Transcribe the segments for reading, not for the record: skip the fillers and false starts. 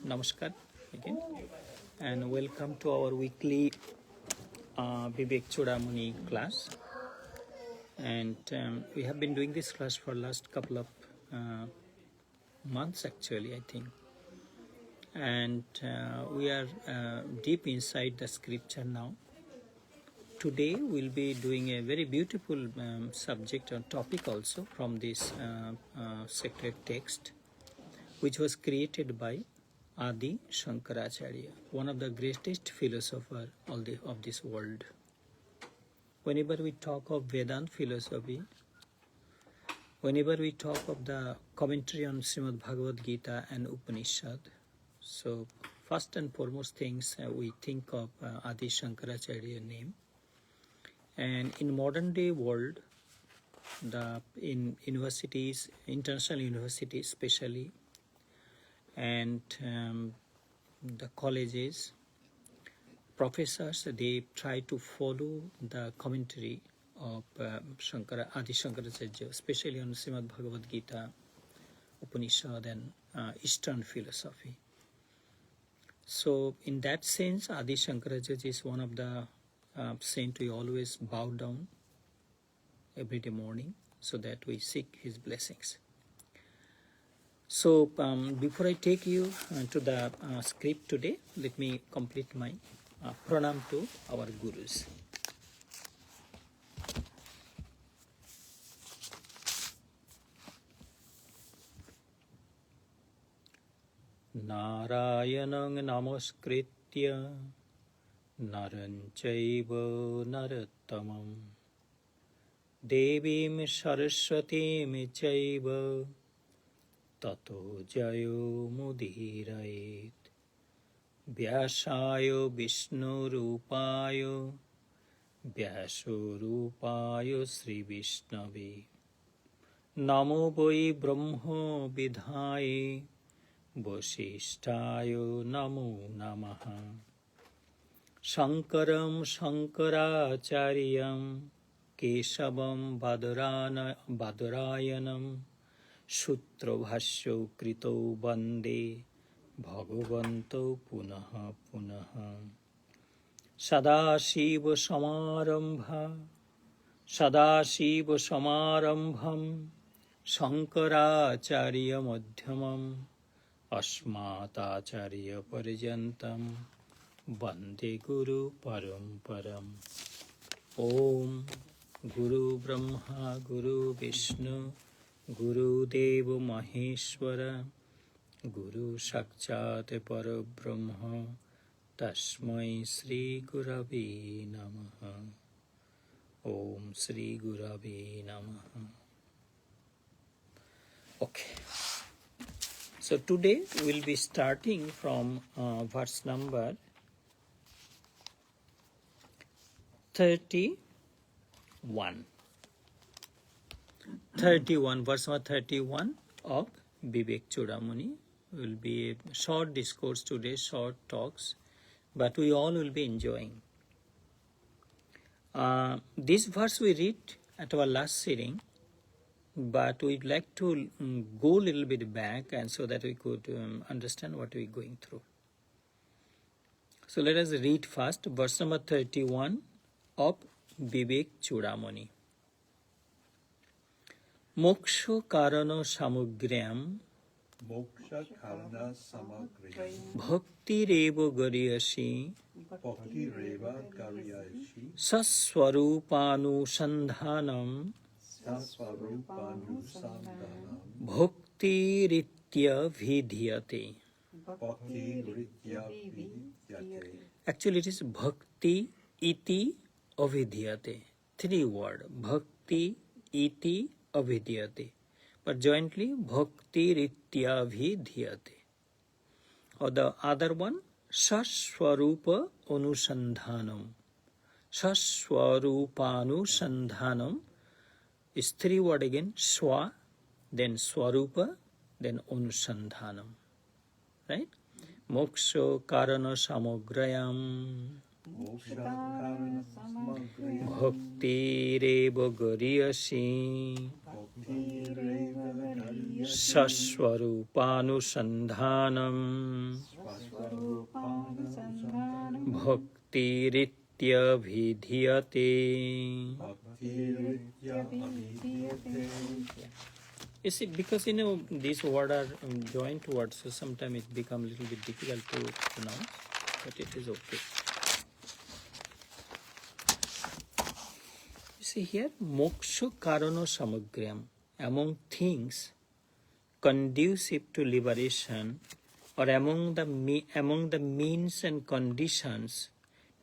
Namaskar again, and welcome to our weekly Viveka Cudamani class. And we have been doing this class for last couple of months, actually, I think. And we are deep inside the scripture now. Today we'll be doing a very beautiful subject or topic also from this sacred text, which was created by Adi Shankaracharya, one of the greatest philosophers of this world. Whenever we talk of Vedanta philosophy, whenever we talk of the commentary on Srimad Bhagavad Gita and Upanishad, so first and foremost things we think of Adi Shankaracharya name. And in modern day world, in universities, international universities especially, and the colleges, professors, they try to follow the commentary of Adi Shankaracharya, especially on Srimad Bhagavad Gita, Upanishad, and Eastern philosophy. So in that sense, Adi Shankaracharya is one of the saints we always bow down every day morning so that we seek his blessings. So before I take you to the script today, let me complete my pranam to our gurus. Narayanang namaskritya naranchaiva narottamam devim saraswatim chaiva tato jayo mudhirayet vyasayo vishnurupayo vyasorupayo Sri Vishnave namo vai brahmo vidhaye vasishtayo namo namaha Shankaram Shankaracharyam Keshavam Badarayanam Sutra Bhashyo Krito Bande Bhagavanto Punaha Punaha Sadashiva Samarambham Shankaracharya Madhyamam Asmatacharya Parijantam Bande Guru Paramparam. Om Guru Brahma Guru Vishnu Guru Deva Maheshwara Guru Sakshat Parabrahma Tasmai Sri Gurave Namaha. Om Sri Gurave Namaha. Okay. So today we'll be starting from verse number 31. Verse number 31 of Viveka Cudamani will be a short discourse today, short talks, but we all will be enjoying. This verse we read at our last sitting, but we'd like to go a little bit back and so that we could understand what we're going through. So let us read first verse number 31 of Viveka Cudamani. Moksha karana samugrayam bhakti reva garyashi saswarupanusandhanam bhakti ritya vidhyate. Actually it is bhakti iti avidhyate. 3 words. Bhakti iti avidhyate. But jointly bhakti ritya vidhyate. Or the other one, saswarupa anusandhanam. Saswarupanusandhanam is 3 words again. Swa, then swarupa, then anusandhanam. Right? Moksha karana samugrayam. Bhaktirevo gariyasi Saswarupanusandhanam Bhaktiritya vidhiyate. You see, because these words are joint words, so sometimes it becomes a little bit difficult to pronounce, but it is okay. You see here, moksha karano samagriyam, among things conducive to liberation, or among the means and conditions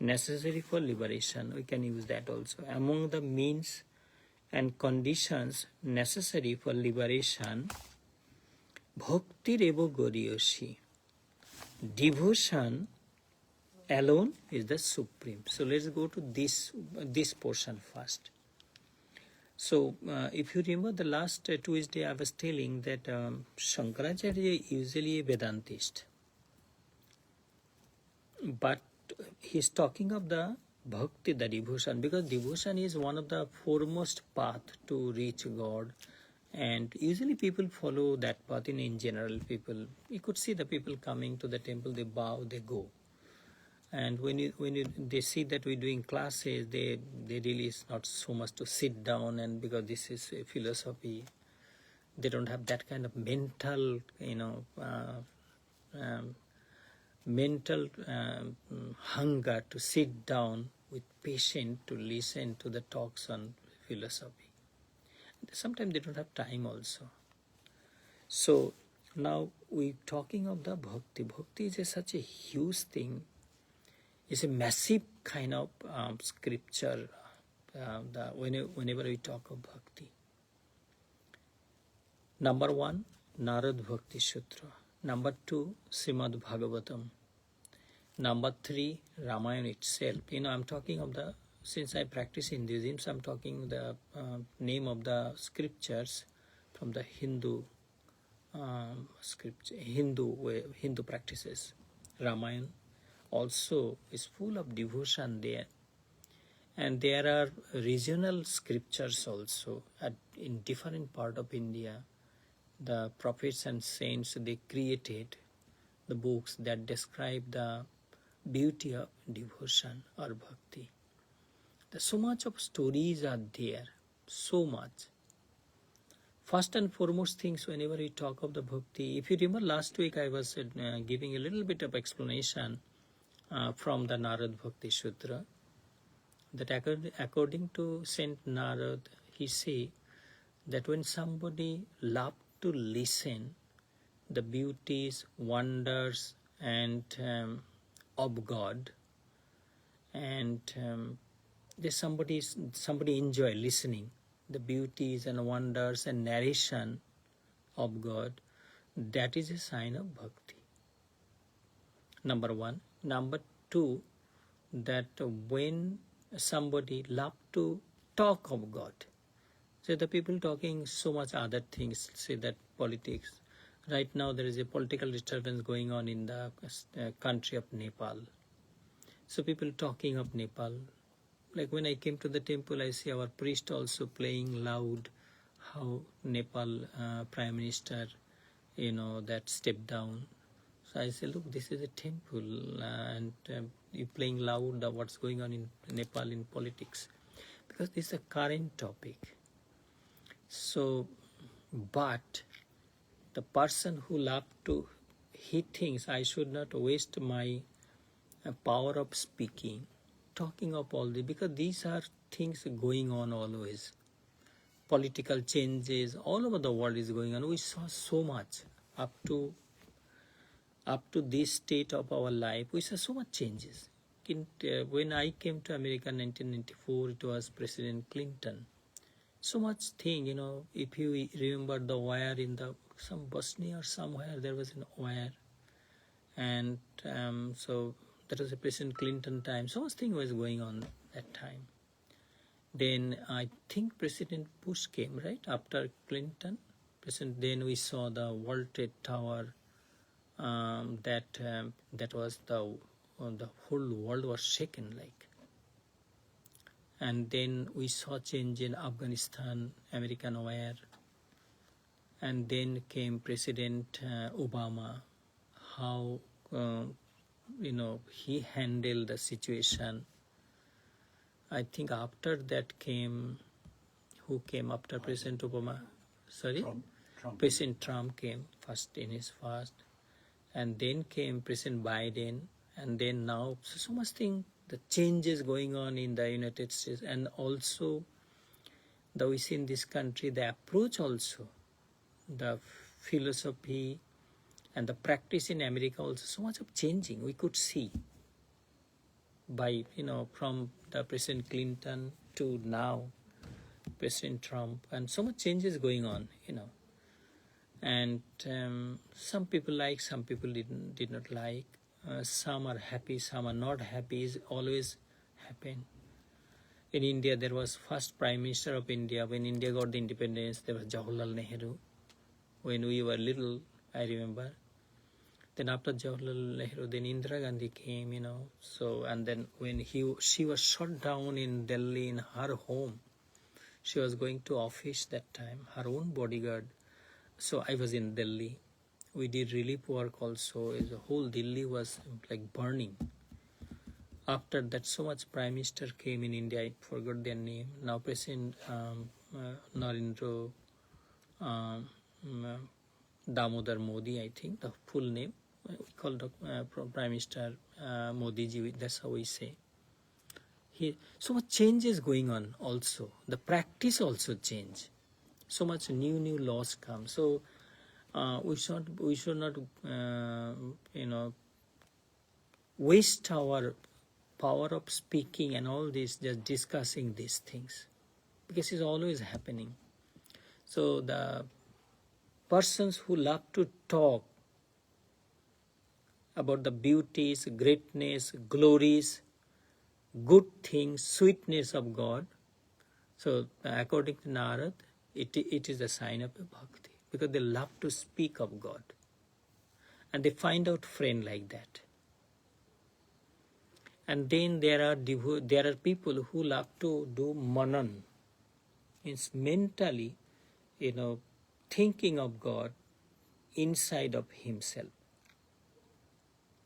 necessary for liberation. We can use that also. Among the means and conditions necessary for liberation, bhakti revo goriyoshi. Devotion alone is the supreme. So let's go to this portion first. So if you remember the last Tuesday, I was telling that Shankaracharya is usually a Vedantist, but he's talking of the bhakti, the devotion, because devotion is one of the foremost path to reach God, and usually people follow that path. In general, people, you could see the people coming to the temple, they bow, they go. And when they see that we're doing classes, they really is not so much to sit down, and because this is a philosophy, they don't have that kind of mental, hunger to sit down with patience to listen to the talks on philosophy. Sometimes they don't have time also. So now we're talking of the bhakti. Bhakti is such a huge thing. It's a massive kind of scripture whenever we talk of bhakti. Number 1, Narad Bhakti Sutra. Number 2, Srimad Bhagavatam. Number 3, Ramayana itself. I'm talking of since I practice Hinduism, so I'm talking the name of the scriptures from the Hindu scripture, Hindu practices. Ramayana also is full of devotion there, and there are regional scriptures also in different part of India. The prophets and saints, they created the books that describe the beauty of devotion or bhakti. There's so much of stories are there, so much. First and foremost things, whenever we talk of the bhakti, if you remember last week I was giving a little bit of explanation from the Narad Bhakti Sutra, that according to Saint Narad, he say that when somebody loves to listen the beauties, wonders, and of God, and somebody enjoy listening the beauties and wonders and narration of God, that is a sign of bhakti. Number 1. Number 2, that when somebody love to talk of God, say the people talking so much other things, say that politics. Right now there is a political disturbance going on in the country of Nepal. So people talking of Nepal. Like when I came to the temple, I see our priest also playing loud how Nepal Prime Minister, that stepped down. So I say, look, this is a temple, and you playing loud what's going on in Nepal in politics, because this is a current topic. So, but the person who loves to, he thinks I should not waste my power of speaking, talking of all this, because these are things going on always. Political changes all over the world is going on. We saw so much up to this state of our life. We saw so much changes. When I came to America in 1994, it was President Clinton. So much thing, if you remember the wire in some Bosnia or somewhere, there was a wire, and so that was a President Clinton time. So much thing was going on that time. Then I think President Bush came right after Clinton. Then we saw the World Trade Tower. That was the the whole world was shaken like. And then we saw change in Afghanistan, American aware. And then came President Obama, how he handled the situation. I think after that came, who came after President Obama? Sorry? Trump. President Trump came first in his first. And then came President Biden. And then now, so much thing, the changes going on in the United States. And also, we see in this country, the approach also, the philosophy and the practice in America also, so much of changing we could see by, from the President Clinton to now President Trump, and so much changes going on, and some people like, some people did not like, some are happy, some are not happy, is always happen. In India, there was first Prime Minister of India. When India got the independence, there was Jawaharlal Nehru. When we were little, I remember. Then after Jawaharlal Nehru, then Indira Gandhi came, So, and then when she was shot down in Delhi in her home, she was going to office that time, her own bodyguard. So I was in Delhi. We did relief work also. The whole Delhi was like burning. After that, so much Prime Minister came in India, I forgot their name. Now President Narendra Damodar Modi, I think, the full name. We call the Prime Minister Modi ji, that's how we say. So much changes going on also. The practice also change. So much new laws come. So we should not waste our power of speaking and all this, just discussing these things, because it's always happening. So the persons who love to talk about the beauties, greatness, glories, good things, sweetness of God, so according to Narad, it is a sign of a bhakti, because they love to speak of God, and they find out friend like that. And then there are people who love to do manan, means mentally, thinking of God inside of himself.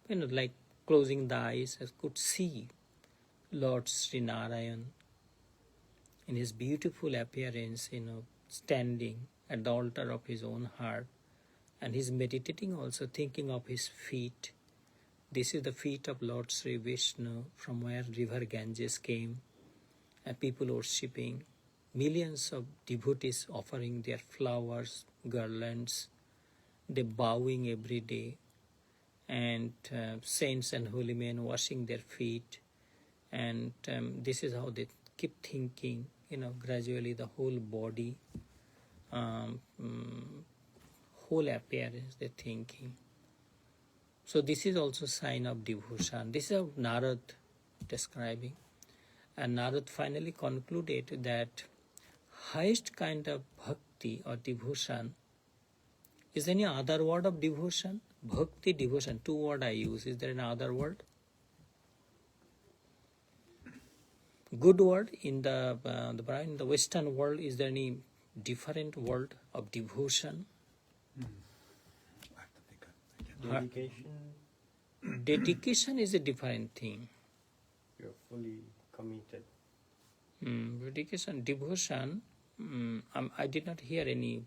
Like closing the eyes, I could see Lord Sri Narayan in his beautiful appearance, standing at the altar of his own heart, and he's meditating also, thinking of his feet. This is the feet of Lord Sri Vishnu, from where river Ganges came, and people worshipping. Millions of devotees offering their flowers, garlands, they bowing every day, and saints and holy men washing their feet. And this is how they keep thinking, gradually the whole body, whole appearance, they're thinking. So this is also sign of devotion. This is how Narad describing. And Narad finally concluded that highest kind of bhakti or devotion is any other word of devotion? Bhakti, devotion, two words I use. Is there another word? Good word in the Western world. Is there any different word of devotion? Dedication. Dedication is a different thing. You're fully committed. Dedication, devotion. I did not hear any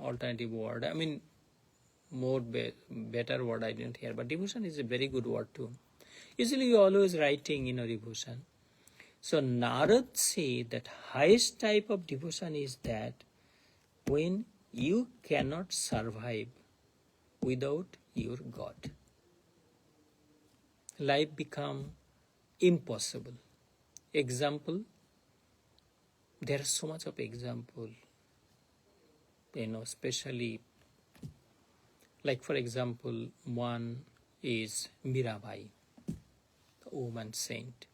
alternative word. I mean, more better word I didn't hear. But devotion is a very good word too. Usually you always writing, devotion. So Narad say that highest type of devotion is that when you cannot survive without your God. Life become impossible. Example, there are so much of example, especially, like for example, one is Mirabai, the woman saint.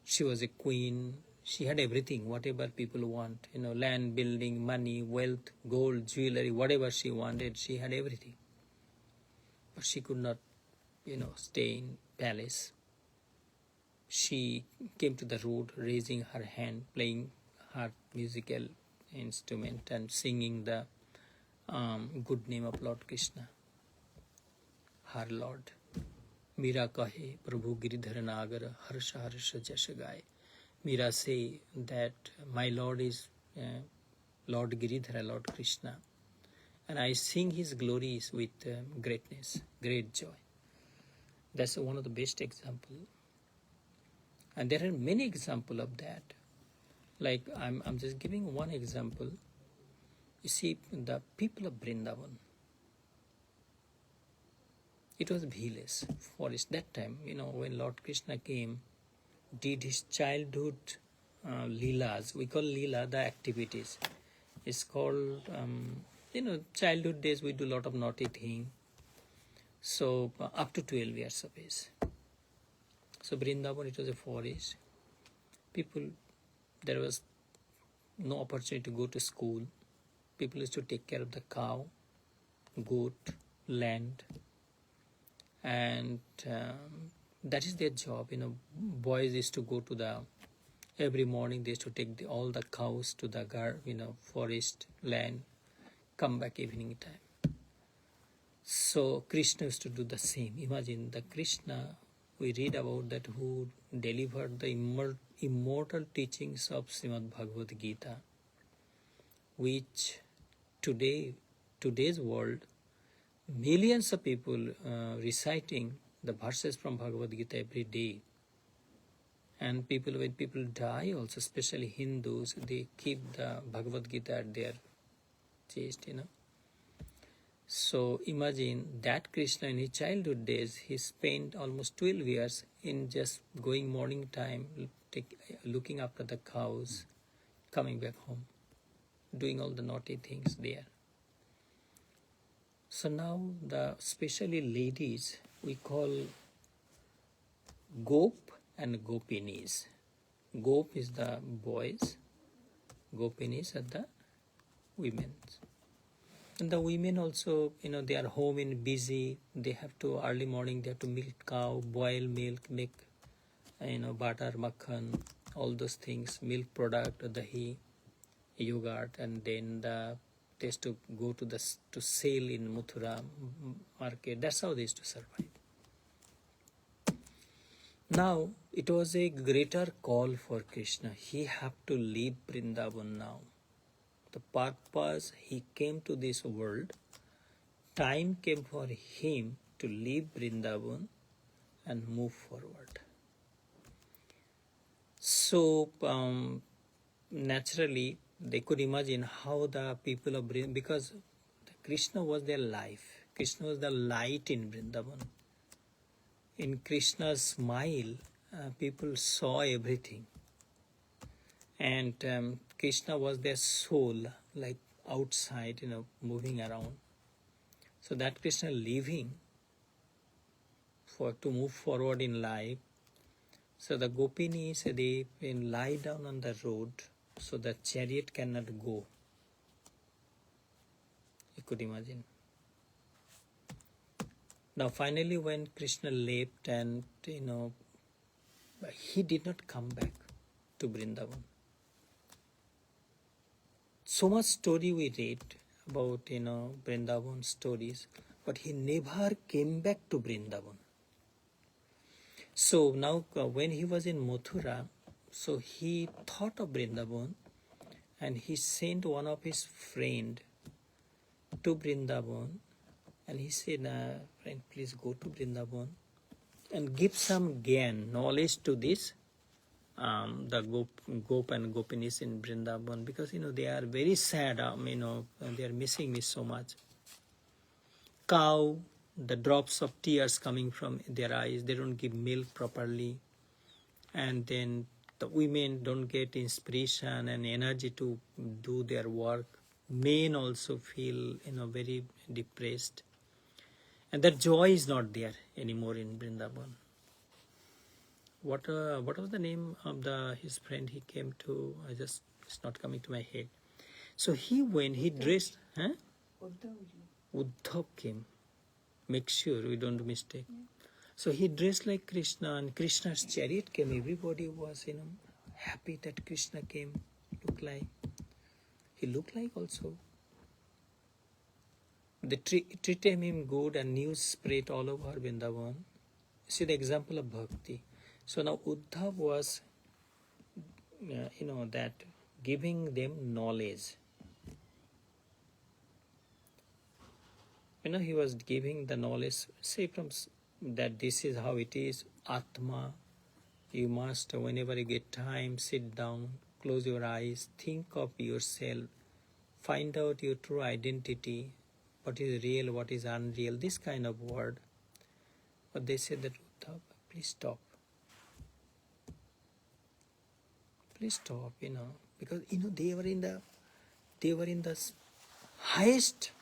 She was a queen. She had everything, whatever people want, land, building, money, wealth, gold, jewelry, whatever she wanted, she had everything. But she could not, stay in palace. She came to the road, raising her hand, playing her musical instrument and singing the good name of Lord Krishna, her Lord. Mira kahe Prabhu Giridhara Nagar Harsha Harsha Jasha Gai. Mira say that my Lord is Lord Giridhara, Lord Krishna, and I sing his glories with greatness, great joy. That's one of the best examples. And there are many examples of that. Like I'm just giving one example. You see, the people of Vrindavan, it was village, forest. That time, when Lord Krishna came, did his childhood leelas. We call leela the activities. It's called, childhood days we do a lot of naughty thing. So up to 12 years of age. So Vrindavan, it was a forest. People, there was no opportunity to go to school. People used to take care of the cow, goat, land, and that is their job. Boys used to go to every morning they used to take all the cows to the forest, land, come back evening time. So Krishna used to do the same. Imagine the Krishna, we read about that, who delivered the immortal teachings of Srimad Bhagavad Gita, which today's world, millions of people reciting the verses from Bhagavad Gita every day. And when people die also, especially Hindus, they keep the Bhagavad Gita at their chest, So imagine that Krishna in his childhood days, he spent almost 12 years in just going morning time, looking after the cows, coming back home, doing all the naughty things there. So now especially ladies, we call Gop and Gopinis. Gop is the boys, Gopinis are the women. And the women also, they are home and busy. They have to, early morning, they have to milk cow, boil milk, make, butter, makhan, all those things, milk product, dahi, yogurt, and then they used to go to sell in Mathura market. That's how they used to survive. Now, it was a greater call for Krishna. He had to leave Vrindavan now. The purpose he came to this world, time came for him to leave Vrindavan and move forward. So, naturally, they could imagine how the people of Vrindavan, because Krishna was their life. Krishna was the light in Vrindavan. In Krishna's smile, people saw everything. And Krishna was their soul, like outside, moving around. So that Krishna leaving to move forward in life. So the Gopinis, they lie down on the road so the chariot cannot go. You could imagine. Now finally when Krishna left and, he did not come back to Vrindavan. So much story we read about, Vrindavan stories, but he never came back to Vrindavan. So now when he was in Mathura, so he thought of Vrindavan and he sent one of his friend to Vrindavan and he said, friend, please go to Vrindavan and give some gyan, knowledge to this, the Gop and Gopinis in Vrindavan, because, they are very sad, they are missing me so much. Cow, the drops of tears coming from their eyes, they don't give milk properly. And then the women don't get inspiration and energy to do their work. Men also feel, very depressed. And that joy is not there anymore in Vrindavan. What was the name of his friend he came to? It's not coming to my head. So he dressed, Uddhav came. Make sure we don't mistake. So he dressed like Krishna, and Krishna's chariot came. Everybody was, happy that Krishna came. He looked like also. They treated him good, and news spread all over Vrindavan. See the example of bhakti. So now Uddhav was, that giving them knowledge. He was giving the knowledge, say from that this is how it is, Atma. You must, whenever you get time, sit down, close your eyes, think of yourself, find out your true identity, what is real, what is unreal, this kind of word. But they said that, Uddhav, please stop. Please stop, because they were in the highest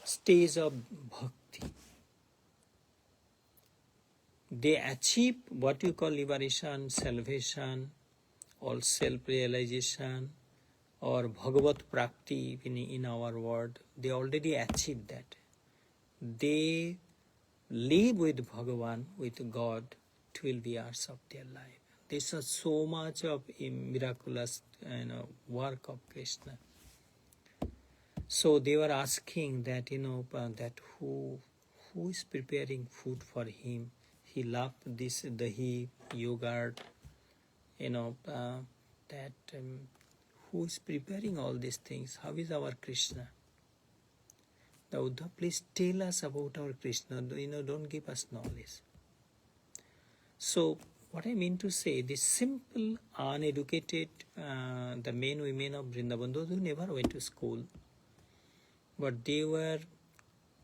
stage of bhakti. They achieve what you call liberation, salvation, or self-realization, or Bhagavat Prakti in our word. They already achieved that. They live with Bhagavan, with God, 12 years of their life. This is so much of miraculous work of Krishna. So they were asking that, that who is preparing food for him. He loved this dahi, yogurt, that who is preparing all these things? How is our Krishna? The Uddhav, please tell us about our Krishna. Don't give us knowledge. So what I mean to say, this simple, uneducated, the men, women of Vrindavan, those who never went to school, but they were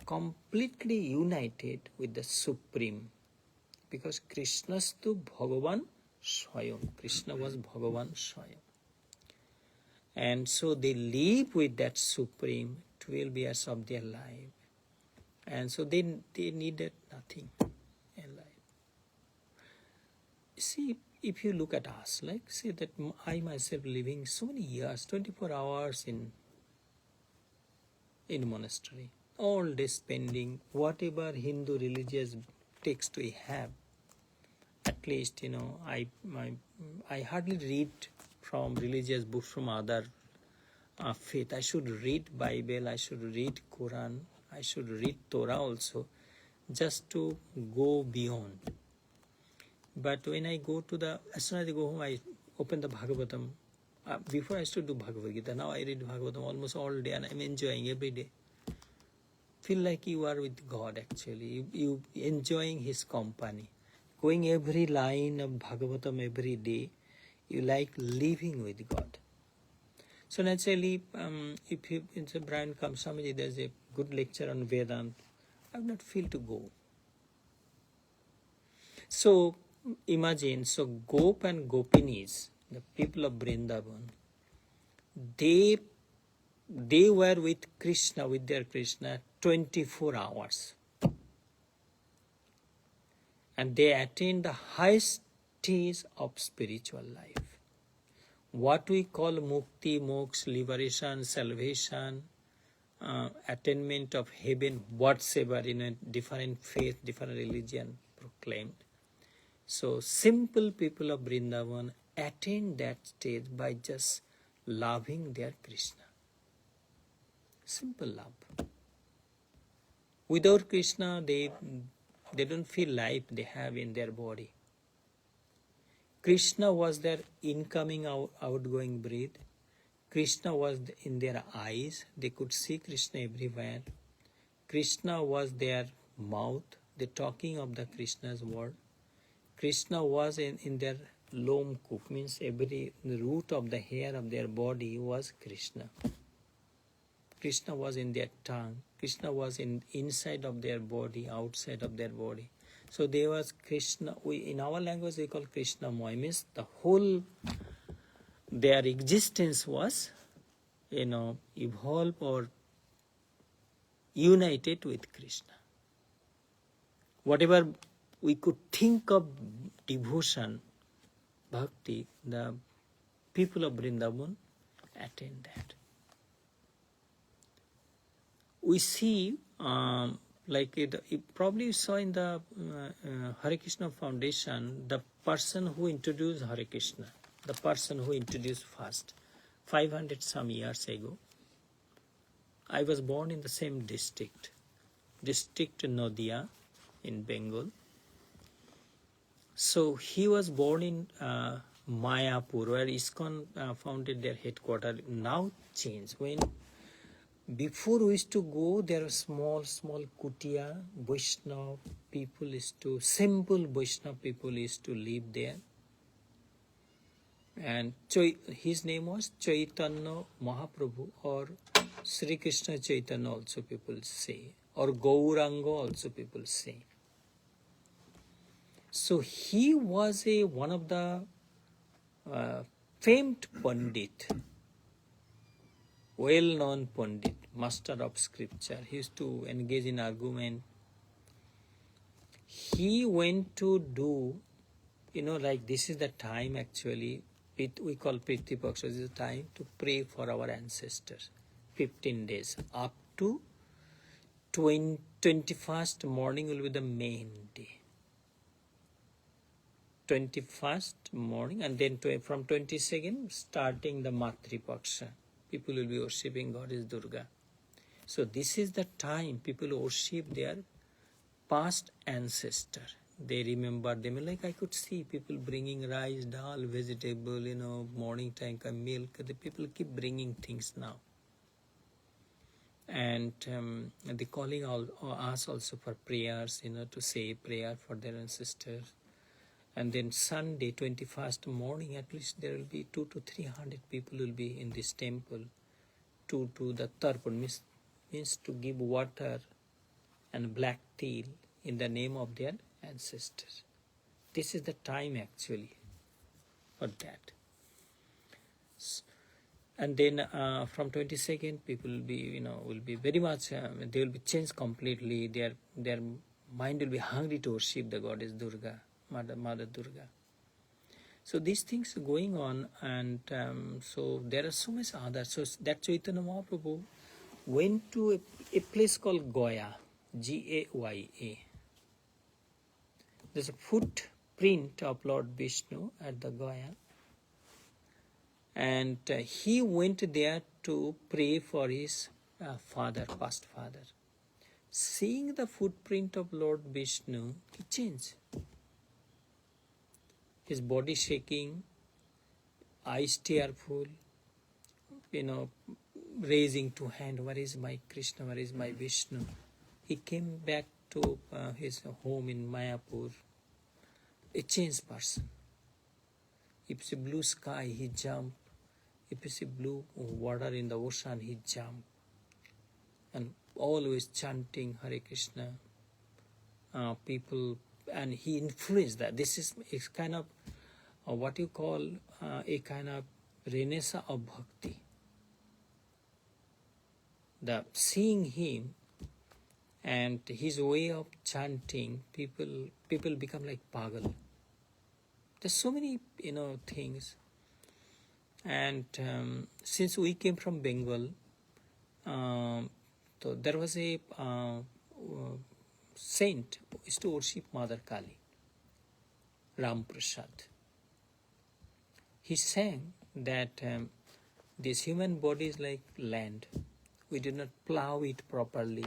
completely united with the Supreme. Because Krishna's to Bhagavan Swayam. Krishna was Bhagavan Swayam. And so they live with that Supreme 12 years of their life. And so they needed nothing in life. See, if you look at us, like say that I myself living so many years, 24 hours in monastery, all day spending whatever Hindu religious text we have. At least, I hardly read from religious books from other faith. I should read Bible, I should read Quran, I should read Torah also, just to go beyond. But when I go as soon as I go home, I open the Bhagavatam. Before I used to do Bhagavad Gita, now I read Bhagavatam almost all day, and I'm enjoying every day. Feel like you are with God actually. You enjoying His company. Going every line of Bhagavatam every day, you like living with God. So naturally, if Brian comes, Swamiji, there's a good lecture on Vedanta, I would not feel to go. So imagine, Gop and Gopinis, the people of Vrindavan, they were with Krishna, with their Krishna, 24 hours. And they attain the highest stage of spiritual life. What we call mukti, moksha, liberation, salvation, attainment of heaven, whatsoever in a different faith, different religion proclaimed. So simple people of Vrindavan attain that stage by just loving their Krishna. Simple love. Without Krishna, they don't feel life they have in their body. Krishna was their incoming, outgoing breath. Krishna was in their eyes. They could see Krishna everywhere. Krishna was their mouth. They talking of the Krishna's word. Krishna was in their lom kuk, means the root of the hair of their body was Krishna. Krishna was in their tongue. Krishna was inside of their body, outside of their body. So there was Krishna. In our language we call Krishna Moy, means the whole their existence was, evolved or united with Krishna. Whatever we could think of devotion, bhakti, the people of Vrindavan attain that. We see Like you probably saw in the Hare Krishna Foundation, the person who introduced Hare Krishna, the person who introduced first, 500 some years ago. I was born in the same district Nadia in Bengal. So he was born in Mayapur, where ISKCON founded their headquarters. Now changed. When before we used to go, there were small kutia, Vaishnava people simple Vaishnava people used to live there. And his name was Chaitanya Mahaprabhu, or Sri Krishna Chaitanya also people say, or Gauranga also people say. So he was one of the famed Pandit, well-known Pandit, master of scripture. He used to engage in argument. He went to do, like this is the time actually, we call Priti Paksha, this is the time to pray for our ancestors. 15 days. Up to 21st morning will be the main day. 21st morning, and then from 22nd starting the Matri Paksha. People will be worshipping Goddess Durga. So this is the time people worship their past ancestor. They remember them. Like I could see people bringing rice, dal, vegetable, morning time milk. The people keep bringing things now. And they calling us also for prayers, to say prayer for their ancestors. And then Sunday, 21st morning, at least there will be 200 to 300 people will be in this temple to the tarpan, means to give water and black tea in the name of their ancestors. This is the time actually for that. And then from 22nd, people will be very much, they will be changed completely. Their mind will be hungry to worship the goddess Durga, Mother Durga. So these things are going on, and so there are so much others. So that Chaitanya Mahaprabhu went to a place called Gaya, Gaya. There's a footprint of Lord Vishnu at the Gaya. And he went there to pray for his past father. Seeing the footprint of Lord Vishnu, he changed. His body shaking, eyes tearful, raising two hands, where is my Krishna, where is my Vishnu? He came back to his home in Mayapur, a changed person. If it's a blue sky, he jumped. If it's a blue water in the ocean, he jumped. And always chanting Hare Krishna. People, and he influenced that. This is kind of what you call a kind of renaissance of bhakti. The seeing him and his way of chanting, people become like pagal. There's so many things. And since we came from Bengal, so there was a saint who used to worship Mother Kali, Ram Prasad. He sang that this human body is like land. We did not plow it properly,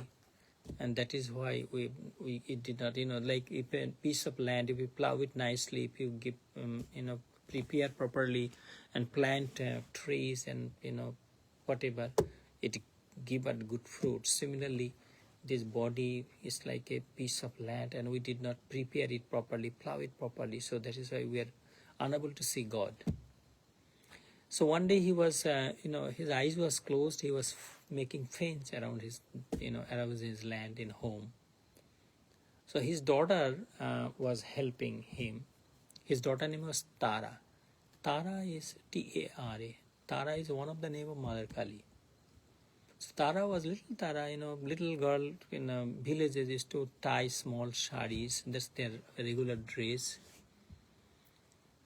and that is why it did not, like if a piece of land, if you plow it nicely, if you give, prepare properly and plant trees and, whatever, it give a good fruit. Similarly, this body is like a piece of land, and we did not prepare it properly, plow it properly. So that is why we are unable to see God. So one day he was, his eyes was closed. He was making fence around his, around his land in home. So his daughter was helping him. His daughter name was Tara. Tara is T-A-R-A. Tara is one of the name of Mother Kali. So Tara was little Tara, little girl in villages used to tie small saris. That's their regular dress.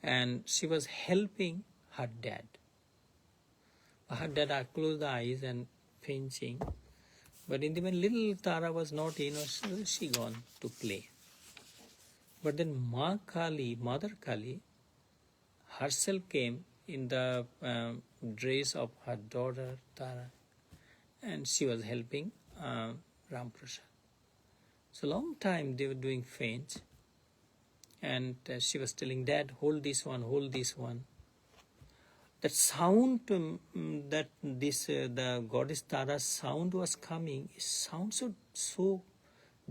And she was helping her dad. Her dad closed the eyes and fencing, But in the when little Tara was not innocent, she gone to play. But then Ma Kali, Mother Kali, herself came in the dress of her daughter Tara, and she was helping Ram Prasad. So long time they were doing feints, and she was telling Dad, hold this one, hold this one. That sound that this the goddess Tara's sound was coming, it sounds so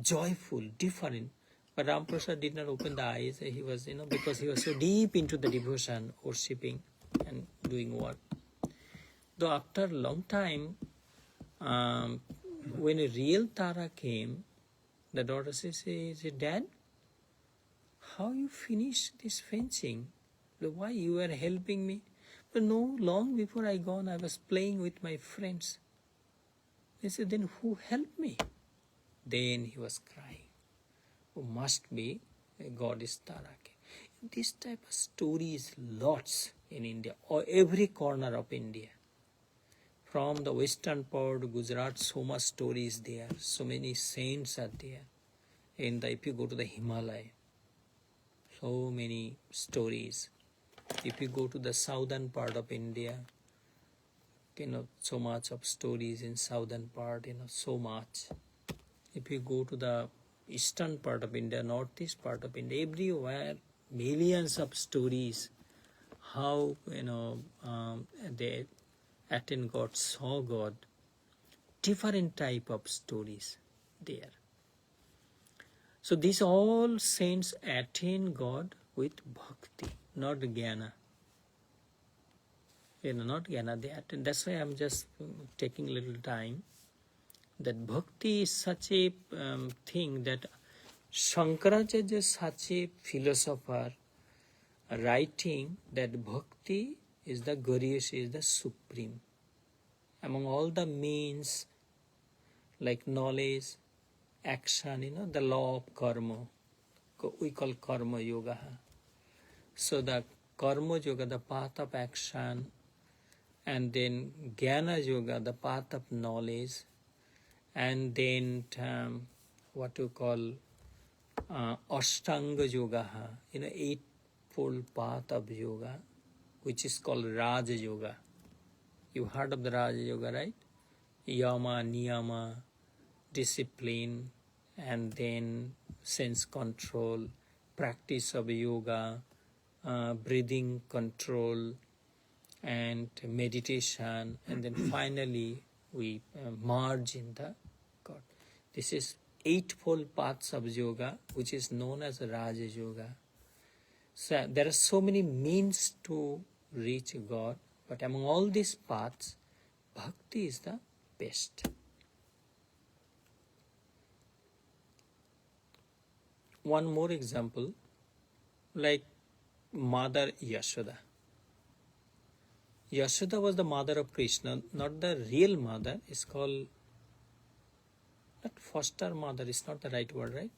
joyful, different. But Ram Prasad did not open the eyes. He was, because he was so deep into the devotion, worshipping and doing work. Though after a long time, when a real Tara came, the daughter says, Dad, how you finish this fencing? Why you were helping me? But no, long before I gone, I was playing with my friends. They said, then who helped me? Then he was crying. Who must be a goddess Tara. This type of stories lots in India, or every corner of India. From the western part, Gujarat, so much stories there. So many saints are there. If you go to the Himalaya, so many stories. If you go to the southern part of India, so much of stories in southern part, so much. If you go to the eastern part of India, northeast part of India, everywhere, millions of stories, how, they attend God, saw God, different type of stories there. So these all saints attain God with bhakti, not jnana. Not jnana, they attain. That's why I'm just taking a little time. That bhakti is such a thing that Shankaracharya is such a philosopher writing that bhakti is the glorious, is the supreme. Among all the means like knowledge, action, the law of karma, we call karma yoga. So the karma yoga, the path of action, and then jnana yoga, the path of knowledge, and then what you call Ashtanga yoga, eightfold path of yoga, which is called Raja Yoga. You heard of the Raja Yoga, right? Yama, niyama, discipline, and then sense control, practice of yoga, breathing control, and meditation, and then finally we merge in the God. This is eightfold paths of yoga, which is known as Raja Yoga. So there are so many means to reach God, but among all these paths, bhakti is the best. One more example, like Mother Yashoda. Yashoda was the mother of Krishna, not the real mother. It's called, not foster mother, is not the right word, right?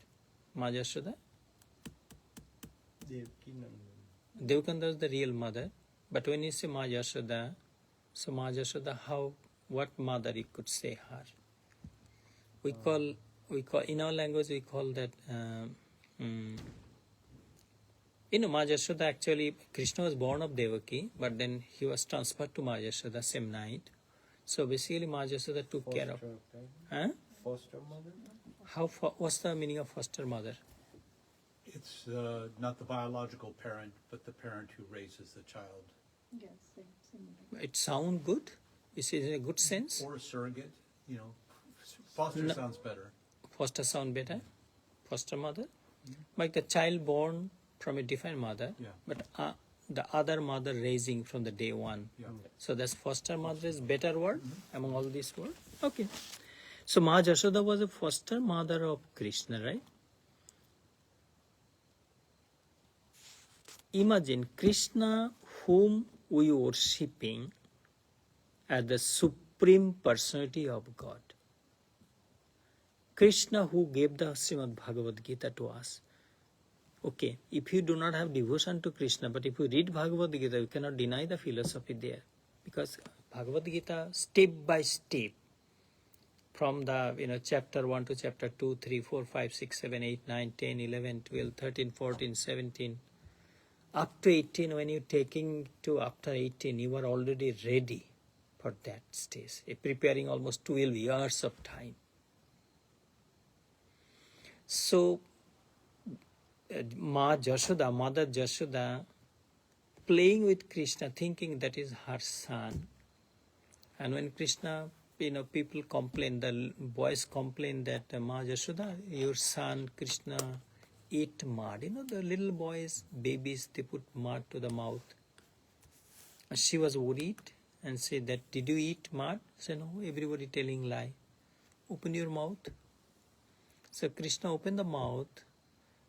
Ma Yashoda? Devakinanda is the real mother. But when you say Ma Yashoda, so Ma Yashoda, what mother you could say her? We call, in our language we call that, Ma Yashoda, actually, Krishna was born of Devaki, but then he was transferred to Ma Yashoda same night. So basically Ma Yashoda took care of. Huh? Foster mother? What's the meaning of foster mother? It's not the biological parent, but the parent who raises the child. Yes, similar. It sounds good? Is it in a good sense? Or a surrogate, foster No. sounds better. Foster sound better? Foster mother? Like the child born from a different mother, Yeah. but the other mother raising from the day one. Yeah. So that's foster mother is better word among all these words? Okay. So Ma Yashoda was a foster mother of Krishna, right? Imagine Krishna whom we are worshipping as the supreme personality of God. Krishna who gave the Srimad Bhagavad Gita to us. Okay, if you do not have devotion to Krishna, but if you read Bhagavad Gita, you cannot deny the philosophy there. Because Bhagavad Gita, step by step, from the chapter 1 to chapter 2, 3, 4, 5, 6, 7, 8, 9, 10, 11, 12, 13, 14, 17, up to 18. When you're taking to after 18, you are already ready for that stage. You're preparing almost 12 years of time. So Mother Jashoda, playing with Krishna, thinking that is her son. And when Krishna, people complain, the boys complain that Ma Jashoda, your son Krishna eat mud. The little boys, babies, they put mud to the mouth. And she was worried and said that, did you eat mud? Said, no, everybody telling lie. Open your mouth. So Krishna opened the mouth,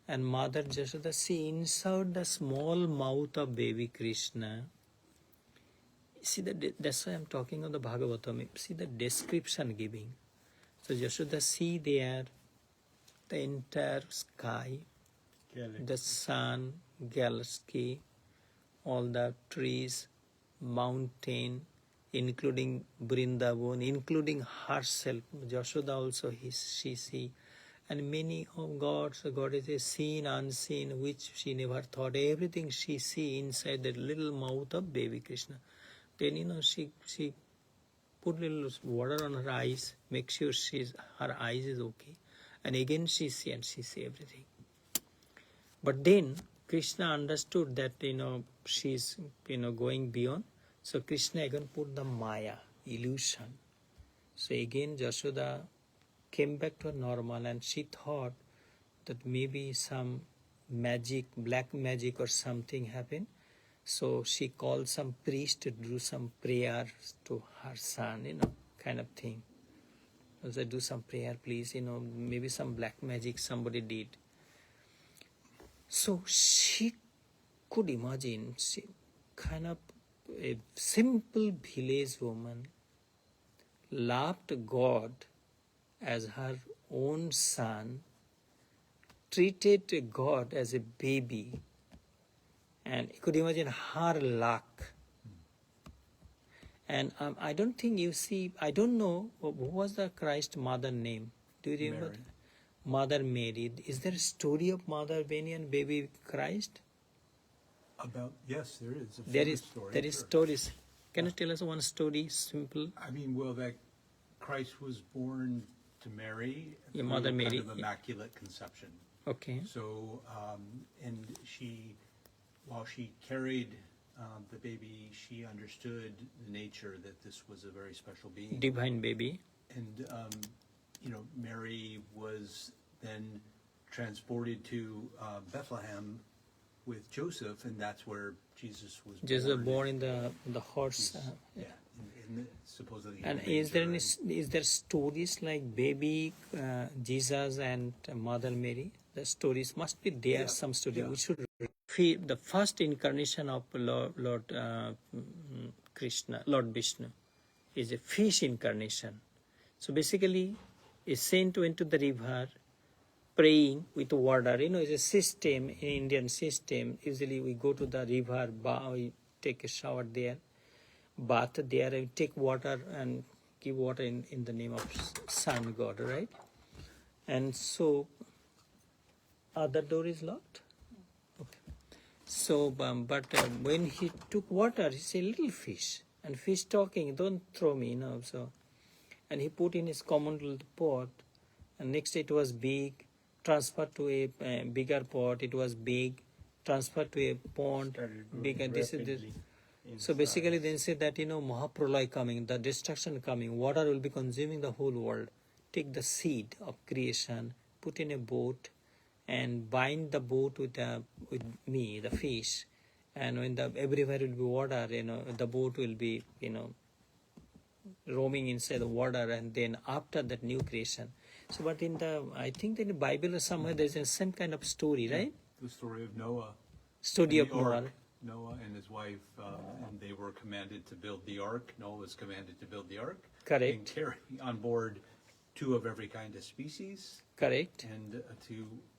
and Mother Jashoda, she inside the small mouth of baby Krishna. See, that's why I'm talking on the Bhagavatam. See the description giving. So Jashoda see there the entire sky, the sun, galaxy, all the trees, mountain, including Vrindavan, including herself. Jashoda also she see. And many of goddesses, seen, unseen, which she never thought. Everything she see inside the little mouth of baby Krishna. Then she put little water on her eyes, make sure her eyes is okay, and again she see everything. But then Krishna understood that she's going beyond. So Krishna again put the Maya, illusion. So again Jashoda came back to normal, and she thought that maybe some magic, black magic or something happened. So she called some priest to do some prayer to her son, kind of thing. I said, do some prayer, please, maybe some black magic somebody did. So she could imagine, she kind of a simple village woman loved God as her own son, treated God as a baby, and you could imagine her luck. And I don't think I don't know, what was the Christ mother name? Do you remember? Mary. Mother Mary. Is there a story of Mother Mary and baby Christ? Yes, there is. There is Sure. stories. Can you tell us one story, simple? I mean, well, that Christ was born to Mary, Yeah, Mother through Mary, kind of immaculate conception. Okay. So, and while she carried the baby, she understood the nature that this was a very special being. Divine baby. And, Mary was then transported to Bethlehem with Joseph, and that's where Jesus was born. Jesus born in the horse. Yeah, supposedly. And is there stories like baby Jesus and Mother Mary? The stories must be there. Yeah, Some story yeah. we should read. The first incarnation of Lord Krishna, Lord Vishnu, is a fish incarnation. So basically, a saint went to the river, praying with water. It's a system, in Indian system. Usually we go to the river, we take a shower there, bath there, and take water and give water in the name of sun god, right? And so, other door is locked? Okay. So, but when he took water, he said, little fish. And fish talking, don't throw me, so. And he put in his common little pot, and next it was big, transferred to a bigger pot, it was big, transferred to a pond, bigger, this is this. So basically then say that, Mahapralaya coming, the destruction coming, water will be consuming the whole world. Take the seed of creation, put in a boat, and bind the boat with me, the fish. And when everywhere will be water, the boat will be, roaming inside the water, and then after that new creation. So, but I think in the Bible or somewhere there's the same kind of story, right? The story of Noah. Story And of the ark. Noah. Noah and his wife, and they were commanded to build the ark. Noah was commanded to build the ark. Correct. And carry on board 2 of every kind of species. Correct. And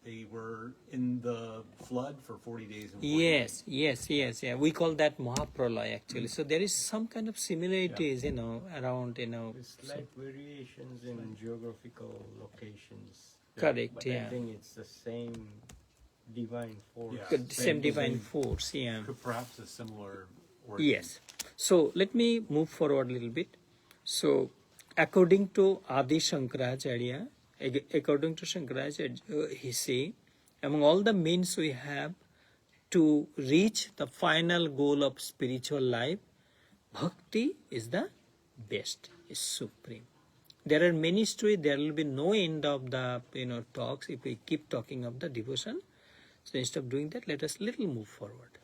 they were in the flood for 40 days and 40 Yes, days. yeah. We call that Mahapralaya actually. So there is some kind of similarities, around, It's like variations in geographical locations. Correct, But yeah. I think it's the same divine force. Yeah. Same divine force, yeah. Perhaps a similar origin. Yes. So let me move forward a little bit. So according to Adi Shankaracharya, he say, among all the means we have to reach the final goal of spiritual life, bhakti is the best, is supreme. There are many stories. There will be no end of the talks if we keep talking of the devotion. So instead of doing that, let us little move forward.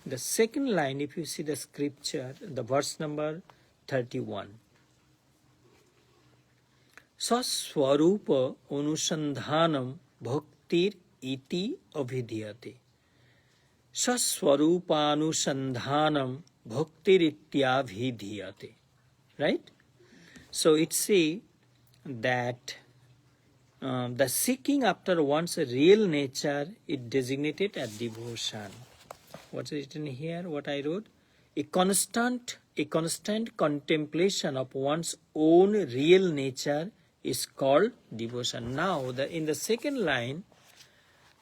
The second line, if you see the scripture, the verse number 31. Saswarupa anusandhanam bhaktir iti abhidhyate. Saswarupanusandhanam bhaktir ityabhidhyate. Right? So it say that the seeking after one's real nature is designated as devotion. What's written here? What I wrote? A constant contemplation of one's own real nature is called devotion. Now, in the second line,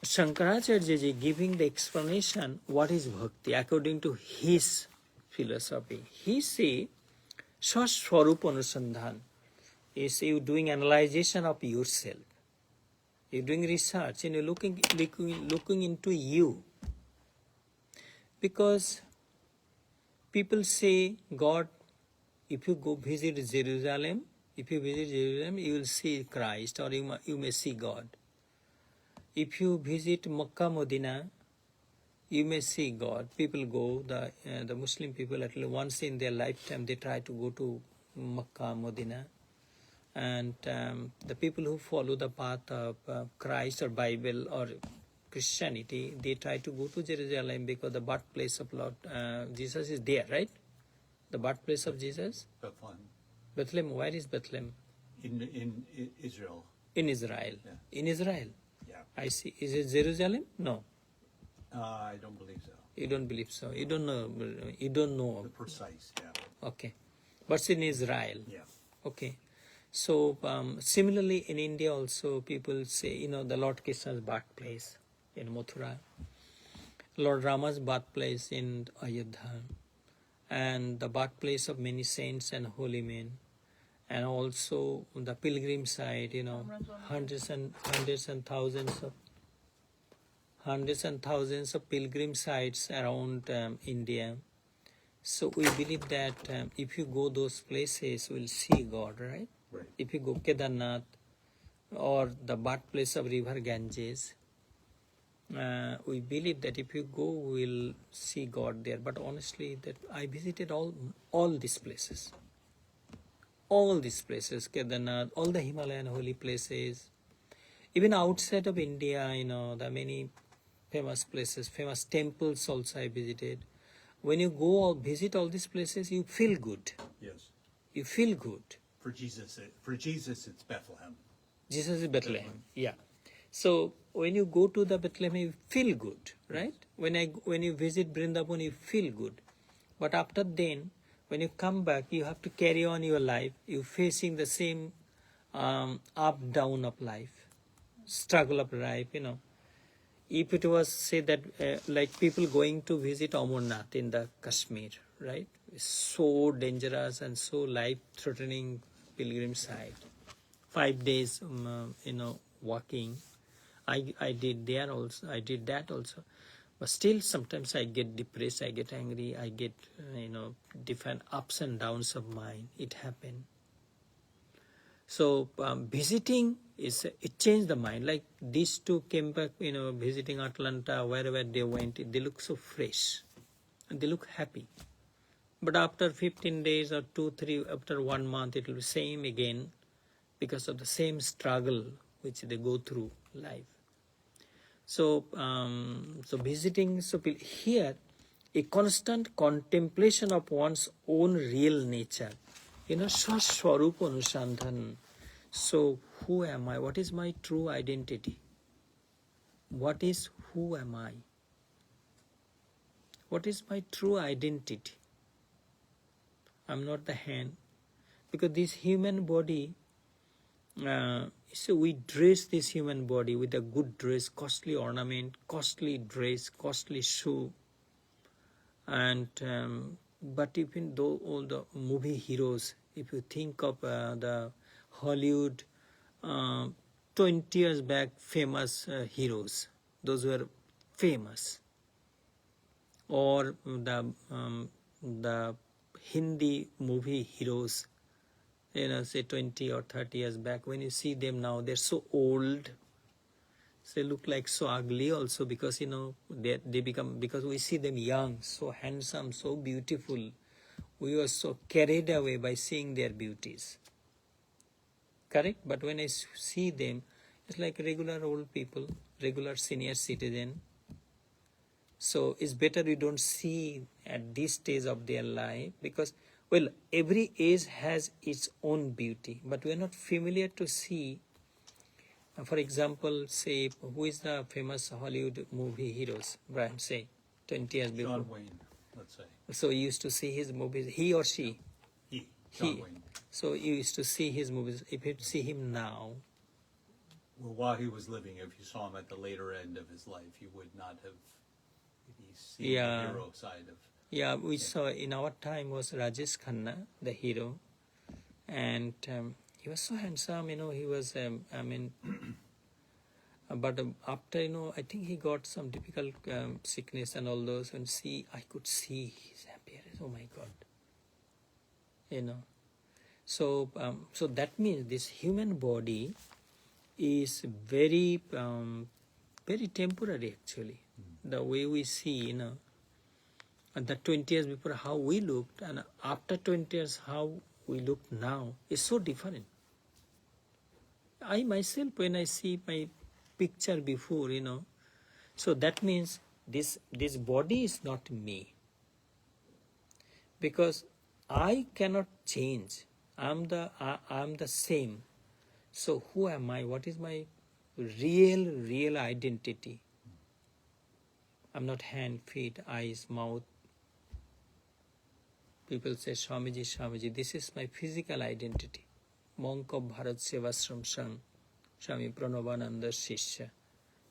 Shankaracharya is giving the explanation what is bhakti according to his philosophy. He say, Saswarup Anusandhan is you doing analyzation of yourself. You're doing research and you're looking into you. Because people say God, if you go visit Jerusalem, you will see Christ, or you may see God. If you visit Makkah, Medina, you may see God. People go, the Muslim people at least once in their lifetime, they try to go to Makkah, Medina. And the people who follow the path of Christ or Bible or Christianity, they try to go to Jerusalem because the birthplace of Lord Jesus is there, right? The birthplace of Jesus? Bethlehem. Bethlehem, where is Bethlehem? In Israel. In Israel. Yeah. In Israel. Yeah. I see. Is it Jerusalem? No. I don't believe so. You don't believe so. You don't know. You don't know. The precise, yeah. Okay. But it's in Israel. Yeah. Okay. So similarly in India also people say, the Lord Krishna's birthplace in Mathura, Lord Rama's birthplace in Ayodhya, and the birthplace of many saints and holy men, and also the pilgrim site, hundreds and thousands of pilgrim sites around India. So we believe that if you go those places, we'll see God, right? Right. If you go Kedarnath or the birthplace of river Ganges, we believe that if you go, we'll see God there. But honestly, that I visited all these places. All these places, Kedarnath, all the Himalayan holy places. Even outside of India, the many famous places, famous temples also I visited. When you go or visit all these places, you feel good. Yes. You feel good. For Jesus, it's Bethlehem. Jesus is Bethlehem. Yeah. So when you go to the Bethlehem, you feel good, right? When you visit Vrindavan, you feel good. But after then, when you come back, you have to carry on your life. You're facing the same up down of life, struggle of life. If it was say that like people going to visit Amarnath in the Kashmir, right? It's so dangerous and so life-threatening pilgrim site. 5 days, walking. I did there also. I did that also. But still, sometimes I get depressed. I get angry. I get different ups and downs of mind. It happened. So visiting it changed the mind. Like these two came back, visiting Atlanta, wherever they went, they look so fresh, and they look happy. But after 15 days or 2-3, after 1 month, it will be same again, because of the same struggle which they go through life. So, visiting. So here, a constant contemplation of one's own real nature. Swaswarup Anusandhan. So who am I? What is my true identity? What is who am I? What is my true identity? I'm not the hand, because this human body, so we dress this human body with a good dress, costly ornament, costly dress, costly shoe, and but even though all the movie heroes, if you think of the Hollywood 20 years back famous heroes, those were famous, or the Hindi movie heroes, say 20 or 30 years back, when you see them now, they're so old, they look like so ugly also, because they become, because we see them young, so handsome, so beautiful, we were so carried away by seeing their beauties, correct? But when I see them, it's like regular old people, regular senior citizen. So it's better we don't see at this stage of their life, because, well, every age has its own beauty, but we're not familiar to see. For example, say, who is the famous Hollywood movie heroes? Brian, say, 20 years before. John Wayne, let's say. So you used to see his movies, he or she? John He. Wayne. So you used to see his movies. If you see him now, Well, while he was living, if you saw him at the later end of his life, you would not have seen Yeah. the hero side of. yeah, we saw in our time was Rajesh Khanna, the hero, and he was so handsome, he was, but after, I think he got some difficult sickness and all those, and I could see his appearance, oh my God, So, so that means this human body is very, very temporary actually. The way we see, and the 20 years before how we looked, and after 20 years how we look now is so different. I myself, when I see my picture before, so that means this body is not me, because I cannot change. I'm the same. So who am I? What is my real identity? I'm not hand, feet, eyes, mouth. People say, Swamiji, Swamiji, this is my physical identity. Monk of Bharat Sevashram Sang, Swami Pranavananda Shishya,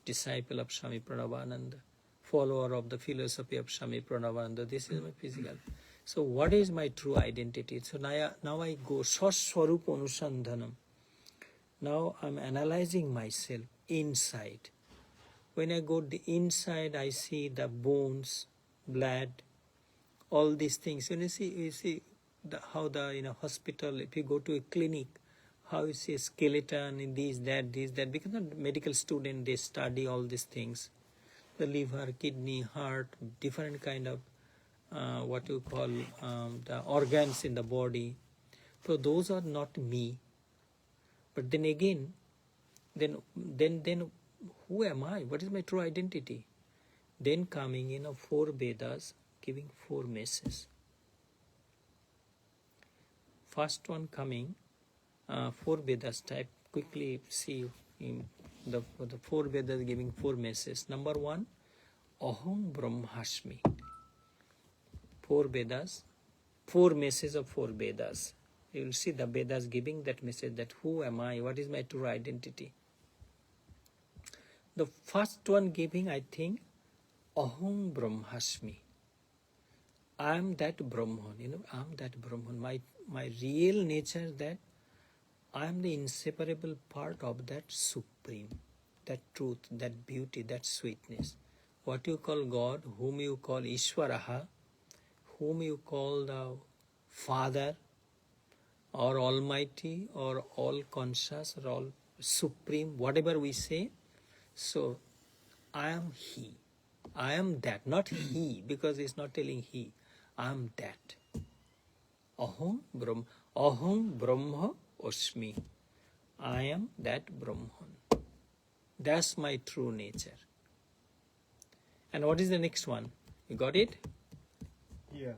disciple of Swami Pranavananda, follower of the philosophy of Swami Pranavananda. This is my physical. So what is my true identity? So now I go Swarup Anusandhanam. Now I'm analyzing myself inside. When I go the inside, I see the bones, blood, all these things. You see how the hospital, if you go to a clinic, how you see a skeleton, this, that. Because the medical student, they study all these things. The liver, kidney, heart, different kind of what you call the organs in the body. So those are not me. But then again, then who am I? What is my true identity? Then coming, 4 Vedas, giving 4 messages. First one coming, 4 Vedas type, quickly see in the 4 Vedas giving 4 messages. Number 1, Aham Brahmasmi. 4 Vedas, 4 messages of 4 Vedas. You will see the Vedas giving that message, that who am I, what is my true identity. The first one giving, I think, Aham Brahmasmi. I am that Brahman, I am that Brahman. My real nature, that I am the inseparable part of that Supreme, that truth, that beauty, that sweetness. What you call God, whom you call Ishwaraha, whom you call the Father, or Almighty, or all conscious, or all supreme, whatever we say. So, I am He. I am that, not He, because it's not telling He. I am that. Aham Brahma Osmi. I am that Brahman. That's my true nature. And what is the next one? You got it? Yeah.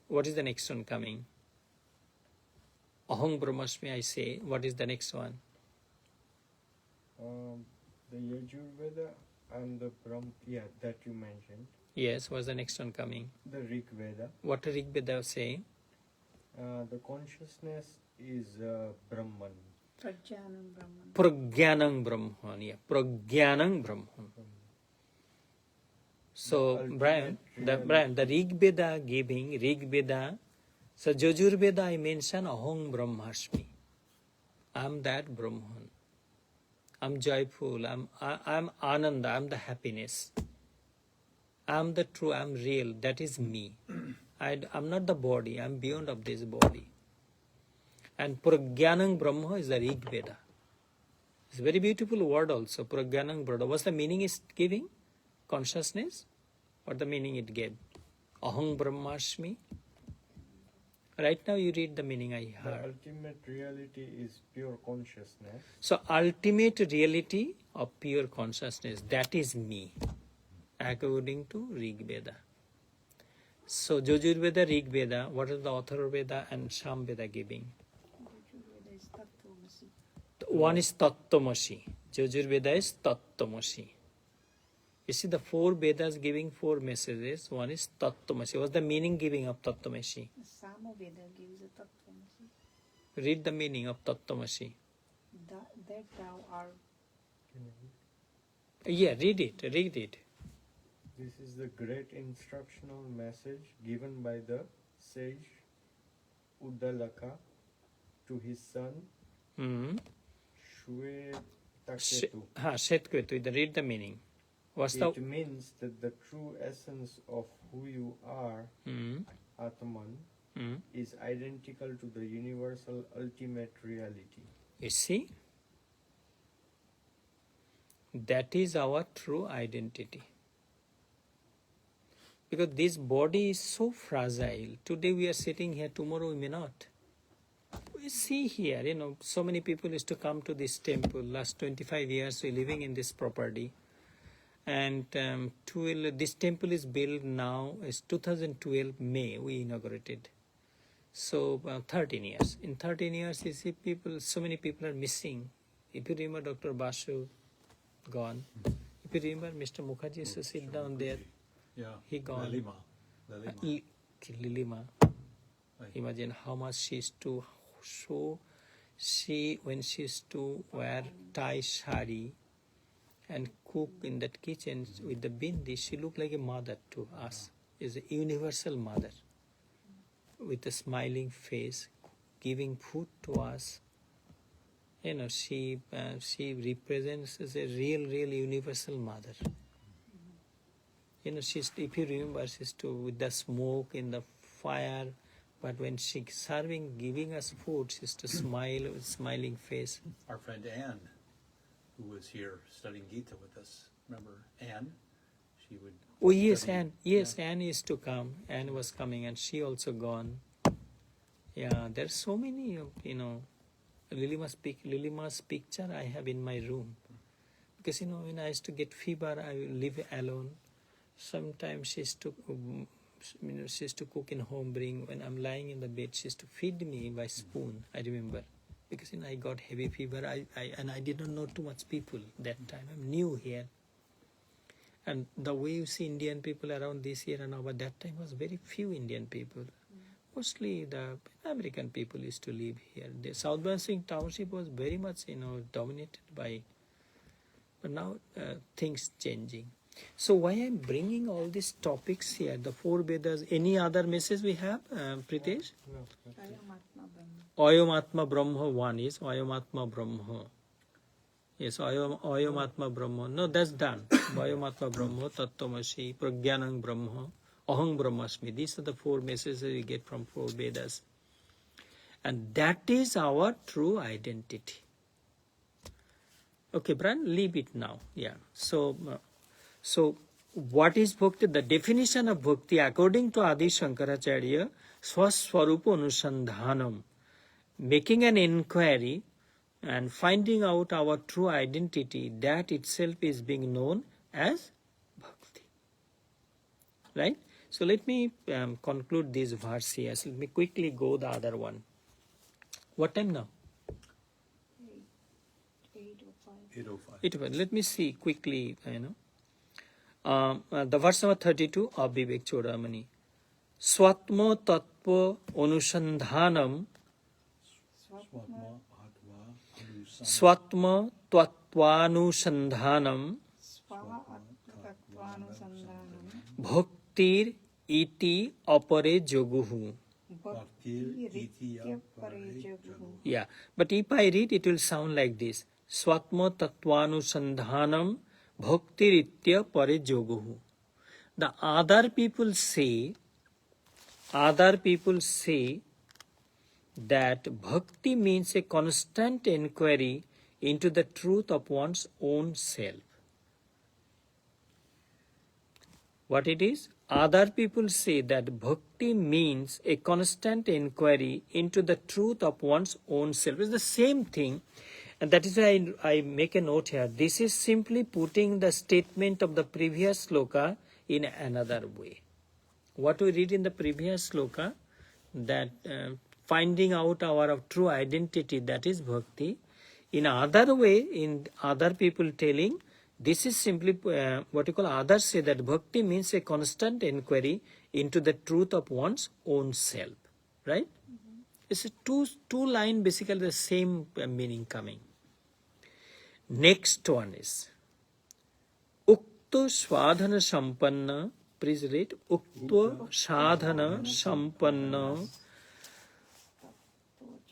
What is the next one coming? Aham Brahmasmi I say. What is the next one? The Yajurveda and the Brahm, that you mentioned. Yes, what's the next one coming? The Rig Veda. What Rig Veda say? The consciousness is Brahman. Prajnanam Brahman. Pragyanang Brahman. Yeah, Pragyanang Brahman. So, Brian, the Rig Veda giving, Rig Veda, so Jajur Veda I mention Aham Brahmasmi. I'm that Brahman. I'm joyful, I'm Ananda, I'm the happiness. I'm the true, I'm real, that is me. I'm not the body, I'm beyond of this body. And Pragyanang Brahma is the Rig Veda. It's a very beautiful word also, Pragyanang Brahma. What's the meaning it's giving? Consciousness? What the meaning it gave? Aham Brahmasmi. Right now you read the meaning I The heard. ultimate reality is pure consciousness. So ultimate reality of pure consciousness, that is me, according to Rig Veda. So Jajur Veda, Rig Veda, what is the Author Veda and Sam Veda giving? Yajurveda is Tattvamasi. One is Tattvamasi. Jajur Veda is Tattvamasi. You see the four Vedas giving four messages. One is Tattvamasi. What's the meaning giving of Tattvamasi? The Samaveda gives a Tattvamasi. Read the meaning of Tattvamasi. That thou art. Yeah, read it. This is the great instructional message given by the sage Uddalaka to his son Shwetaketu. Shetketu, read the meaning. What's the... It means that the true essence of who you are, Atman, is identical to the universal ultimate reality. You see? That is our true identity. Because this body is so fragile. Today we are sitting here, tomorrow we may not. We see here, so many people used to come to this temple. Last 25 years we're living in this property. And this temple is built now, it's 2012 May, we inaugurated. So 13 years. In 13 years, you see so many people are missing. If you remember Dr. Basu, gone. If you remember Mr. Mukherjee used to sit down there, Yeah. he gone. Lilima. Imagine how much she used to show. When she used to wear tie sari and cook in that kitchen with the bindi, she looked like a mother to us. Is a universal mother with a smiling face, giving food to us. She represents as a real universal mother. She's, if you remember, she's with the smoke in the fire, but when she's serving, giving us food, she's to smile with smiling face. Our friend Anne, who was here studying Gita with us, remember Anne? She would... Oh yes, study- Anne. Yes, Anne used to come. Anne was coming and she also gone. Yeah, there's so many, Lilima's picture I have in my room. Because, when I used to get fever, I will live alone. Sometimes she used to cook in home, when I'm lying in the bed, she used to feed me by spoon, I remember. Because, I got heavy fever, and I didn't know too much people that time. I'm new here. And the way you see Indian people around this year and over that time was very few Indian people. Mostly the American people used to live here. The South Bansing Township was very much, dominated by... But now things changing. So why I'm bringing all these topics here, the four Vedas, any other message we have, Pritesh? Ayamatma Brahma. Ayamatma Brahma, one is Ayamatma Brahma. Yes, Ayamatma Brahma. No, that's done. Ayamatma Brahma, Tattvamasi, Pragyanang Brahma, Aham Brahmasmi. These are the four messages we get from four Vedas. And that is our true identity. Okay, Brian, leave it now. Yeah. So what is bhakti? The definition of bhakti according to Adi Shankaracharya, Swaswarupa Anusandhanam, making an inquiry and finding out our true identity, that itself is being known as bhakti. Right? So let me conclude this verse here. So let me quickly go the other one. What time now? 8:05. 8:05. 8:05. Let me see quickly, the verse number 32 of Viveka Cudamani. Swatma tattva anusandhanam Swatma atva anusam. Swatma tattvanusandhanam Sva-atma-tattva-anusandhanam Bhaktir iti apare joguhu. bhakti-ritya-pare-jaguhu. Yeah, but if I read, it will sound like this. Swatma tattvanusandhanam bhaktiritya pare joguhu. The other people say that bhakti means a constant inquiry into the truth of one's own self. What it is? Other people say that bhakti means a constant inquiry into the truth of one's own self. It's the same thing, and that is why I make a note here. This is simply putting the statement of the previous sloka in another way. What we read in the previous sloka, that finding out our true identity, that is bhakti. In other way, in other people telling, this is simply what you call, others say that bhakti means a constant inquiry into the truth of one's own self. Right? It's a two line, basically the same meaning coming. Next one is Ukto Swadhana Sampanna. Please read. Ukto Sadhana Sampanna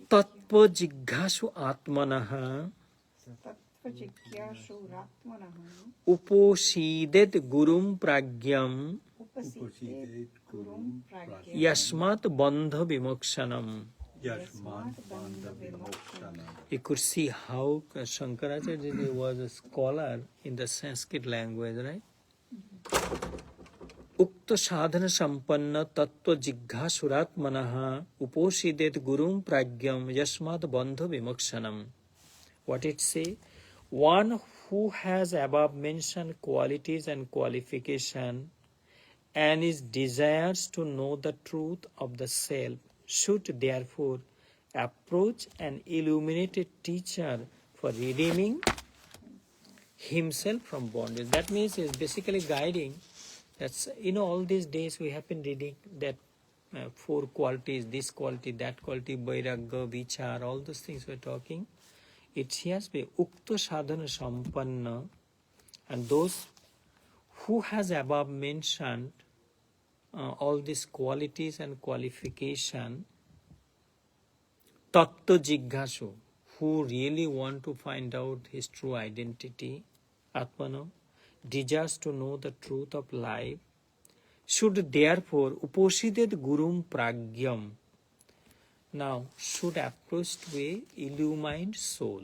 Tattva Jighasu Atmanaha Tattva-jigyasu-ratmanaha Uposidet Gurum Pragyam upasitet gurum pragyam Yasmat Bandha Vimokshanam. Yashmat bandha vimokshanam. You could see how Shankaracharya was a scholar in the Sanskrit language, right? Ukta sadhana sampanna tattva jigghasuratmanaha uposidet gurum pragyam yasmat bandha vimokshanam. What it say? One who has above mentioned qualities and qualification and is desires to know the truth of the self should therefore approach an illuminated teacher for redeeming himself from bondage. That means it's basically guiding. That's, all these days we have been reading that 4 qualities, this quality, that quality, vairagya, vichar, all those things we're talking. It has been ukta sadhana sampanna, and those who has above mentioned all these qualities and qualification, tattva jighasu, who really want to find out his true identity, atmana, desires to know the truth of life, should therefore uposidet gurum pragyam. Now, should approach to a illumined soul.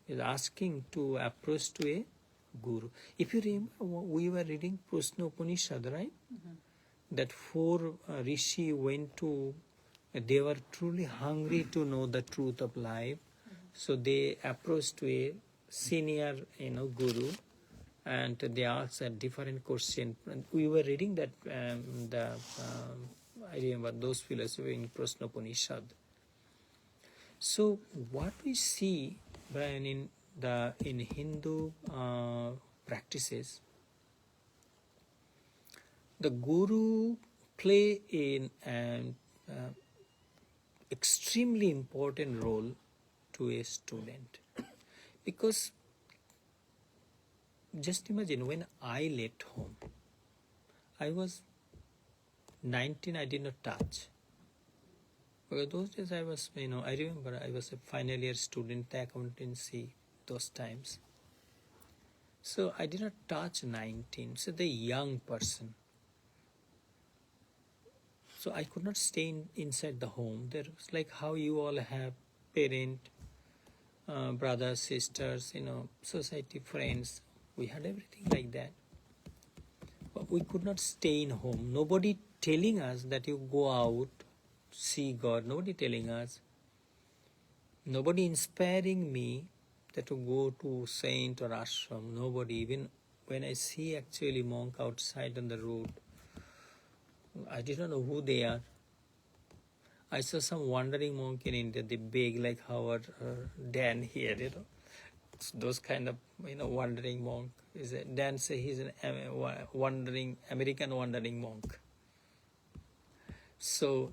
Is asking to approach to a guru. If you remember, we were reading Prasna Upanishad, right? That 4 rishi went to, they were truly hungry to know the truth of life. So they approached to a senior, guru, and they asked a different question. And we were reading that I remember those philosophy in Prasna Upanishad. So what we see, Brian, in Hindu practices, the guru play an extremely important role to a student, because just imagine, when I left home, I was 19, I did not touch. Because those days I was, I remember I was a final year student, accountancy, those times. So I did not touch 19, so the young person. So I could not stay inside the home. There was like how you all have parent, brothers, sisters, society, friends. We had everything like that. But we could not stay in home. Nobody telling us that you go out, see God. Nobody telling us. Nobody inspiring me that to go to saint or ashram. Nobody. Even when I see actually monk outside on the road, I did not know who they are. I saw some wandering monk in India. They beg like our Dan here, It's those kind of wandering monk. Is a Dan say he's an wandering American wandering monk. So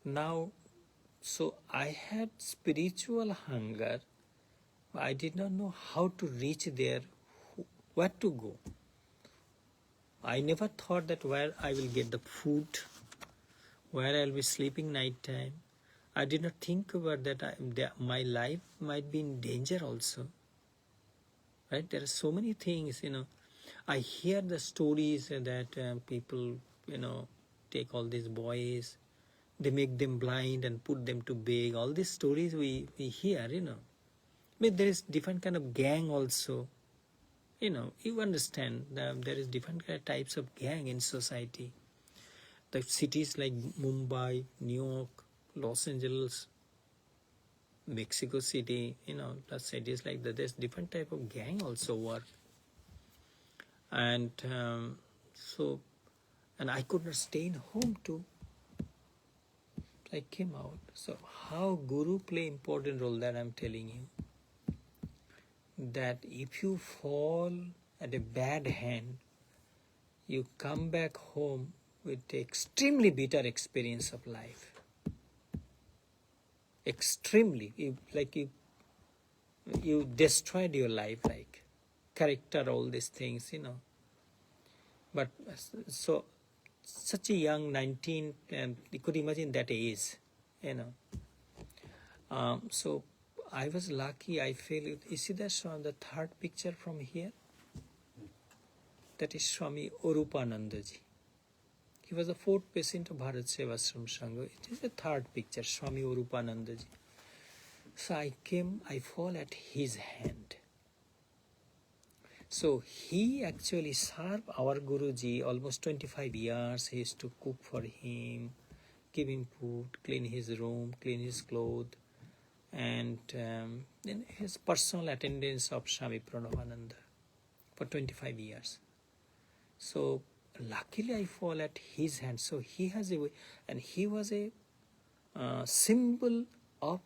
now, so I had spiritual hunger. I did not know how to reach there, where to go. I never thought that where I will get the food, where I'll be sleeping night time. I did not think about that my life might be in danger also. Right? There are so many things, I hear the stories that people, take all these boys, they make them blind and put them to beg. All these stories we hear, But there is different kind of gang also. You understand that there is different kind of types of gang in society. The cities like Mumbai, New York, Los Angeles, Mexico City, the cities like that, there's different type of gang also work. And and I could not stay in home too. I came out. So how Guru play important role, that I'm telling you. That if you fall at a bad hand, you come back home with extremely bitter experience of life. Extremely. You destroyed your life, like character, all these things, But so such a young 19, you could imagine that age, So I was lucky. I feel it. You see that on the third picture from here? That is Swami Orupanandaji. He was the fourth patient of Bharat Sevashram Sangha. It is the third picture, Swami Orupanandaji. So I fall at his hand. So he actually served our Guruji almost 25 years. He used to cook for him, give him food, clean his room, clean his clothes, and then his personal attendance of Swami Pranavananda for 25 years. So luckily I fall at his hand. So he has a way, and he was a symbol of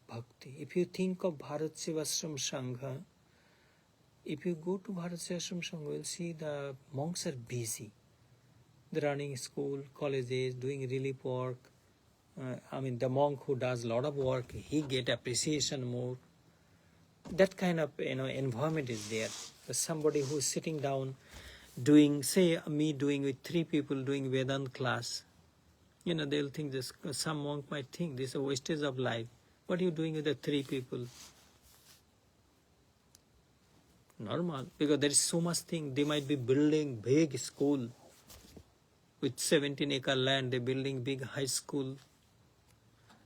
bhakti. If you think of Bharat Sevashram Sangha, if you go to Bharat Sevashram Sangha, you will see the monks are busy. They're running school, colleges, doing relief work. The monk who does a lot of work, he get appreciation more. That kind of environment is there. Somebody who is sitting down doing, say me doing with 3 people doing Vedant class, they'll think this, some monk might think this is a wastage of life. What are you doing with the 3 people? Normal, because there is so much thing. They might be building big school with 17-acre land. They're building big high school.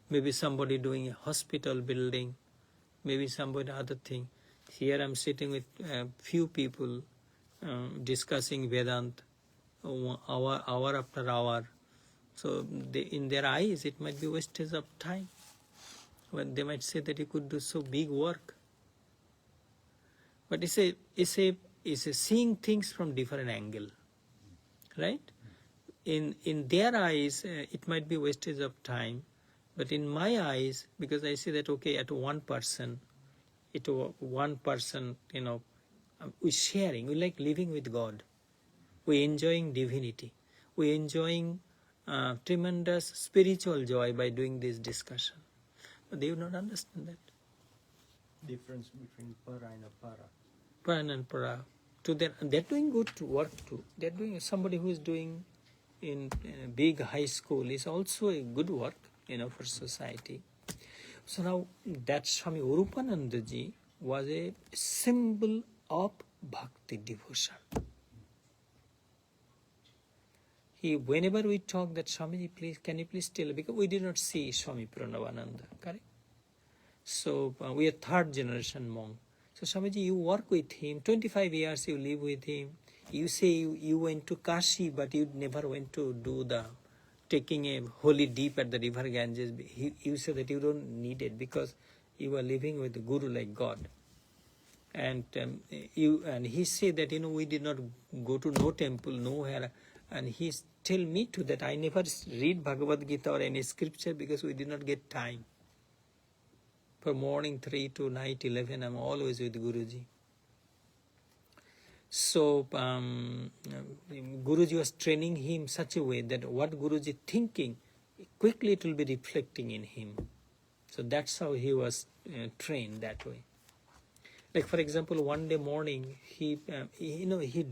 Maybe somebody doing a hospital building. Maybe somebody other thing. Here I'm sitting with a few people discussing Vedant hour after hour. So in their eyes it might be wastage of time. When they might say that you could do so big work. But it's a seeing things from different angle, right? In their eyes, it might be wastage of time, but in my eyes, because I see that at one person, we sharing, we like living with God, we enjoying divinity, we enjoying tremendous spiritual joy by doing this discussion. But they would not understand that. Difference between para and apara. Para and para. They're doing good work too. They're doing, somebody who is doing in a big high school is also a good work, for society. So now that Swami Orupanandaji was a symbol of bhakti devotion. Whenever we talk that Swamiji, please, can you please tell, because we did not see Swami Pranavananda, correct? So we are 3rd generation monk. So Swamiji, you work with him, 25 years you live with him. You say you went to Kashi, but you never went to do taking a holy dip at the river Ganges. You say that you don't need it because you are living with the Guru like God. And he said that, we did not go to no temple, nowhere. And he tell me too that I never read Bhagavad Gita or any scripture because we did not get time. From morning 3 to night 11, I'm always with Guruji. So Guruji was training him such a way that what Guruji thinking, quickly it will be reflecting in him. So that's how he was trained that way. Like for example, one day morning, he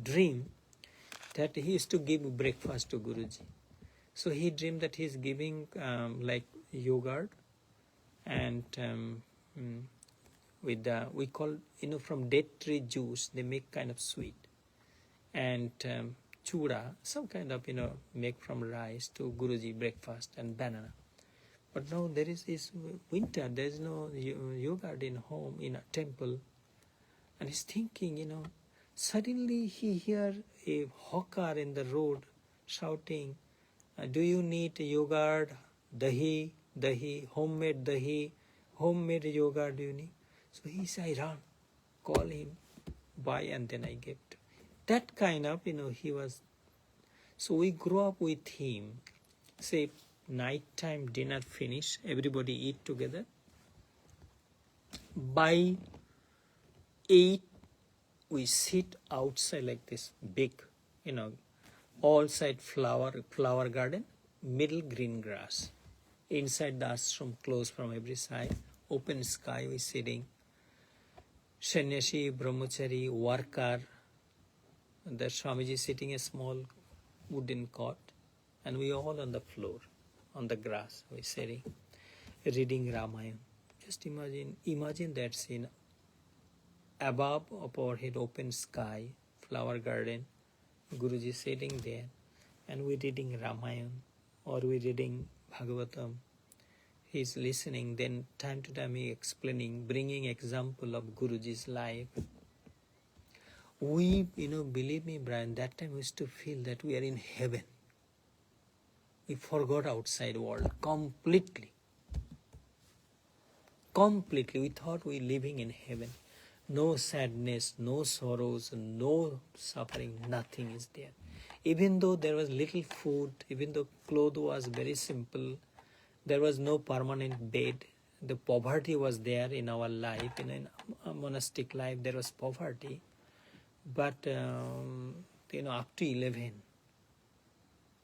dreamed that he used to give breakfast to Guruji. So he dreamed that he's giving like yogurt and with we call, from date tree juice, they make kind of sweet, and chura, some kind of make from rice to Guruji breakfast, and banana. But now there is winter, there is no yogurt in home, in a temple, and he's thinking, suddenly he hear a hawker in the road shouting, do you need yogurt, dahi, homemade yogurt do you need? So he said, I run, call him, buy, and then I give to him. That kind of, he was. So we grew up with him. Say, nighttime dinner finish, everybody eat together. By 8, we sit outside like this big, all side flower garden, middle green grass. Inside the ashram, closed from every side, open sky, we sitting. Sannyasi, brahmachari, worker, the Swamiji sitting a small wooden cot, and we all on the floor, on the grass, we sitting, reading Ramayana. Just imagine that scene. Above of our head, open sky, flower garden, Guruji sitting there, and we reading Ramayana or we reading Bhagavatam. He's listening, then time to time he explaining, bringing example of Guruji's life. We, believe me, Brian, that time we used to feel that we are in heaven. We forgot outside world completely. Completely, we thought we living in heaven. No sadness, no sorrows, no suffering, nothing is there. Even though there was little food, even though clothes was very simple, there was no permanent bed. The poverty was there in our life. In a monastic life, there was poverty. But, up to 11,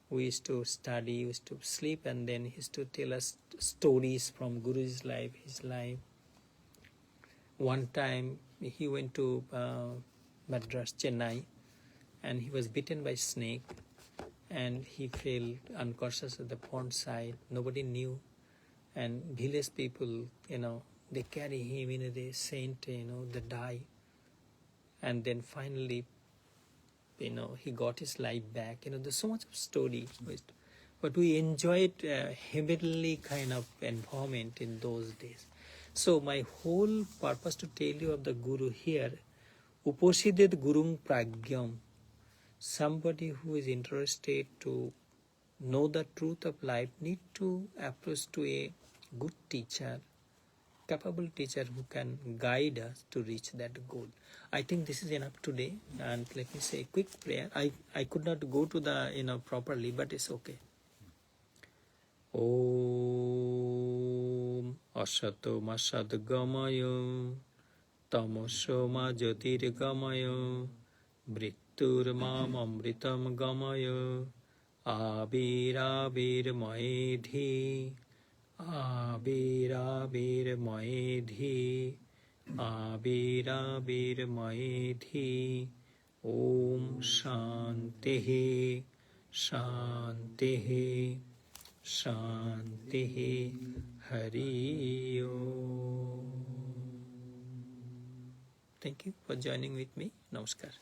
we used to study, we used to sleep, and then he used to tell us stories from Guru's life, his life. One time, he went to Madras, Chennai, and he was bitten by a snake, and he fell unconscious at the pond side. Nobody knew, and village people, they carry him, they sent, they die, and then finally, he got his life back. There's so much of story, but we enjoyed a heavenly kind of environment in those days. So my whole purpose to tell you of the Guru here, Uposidet Gurung Pragyam, somebody who is interested to know the truth of life need to approach to a good teacher, capable teacher who can guide us to reach that goal. I think this is enough today, and let me say a quick prayer. I could not go to the properly, but it's okay. Om Asato Masad Gamayo Tamoso Ma Jyotir Gamayo Brittur Mam Amritam Gamayo Abir Maedhi Abir Maedhi Abir Maedhi Om Shantihi Shantihi Shantihi Hari Om. Thank you for joining with me. Namaskar.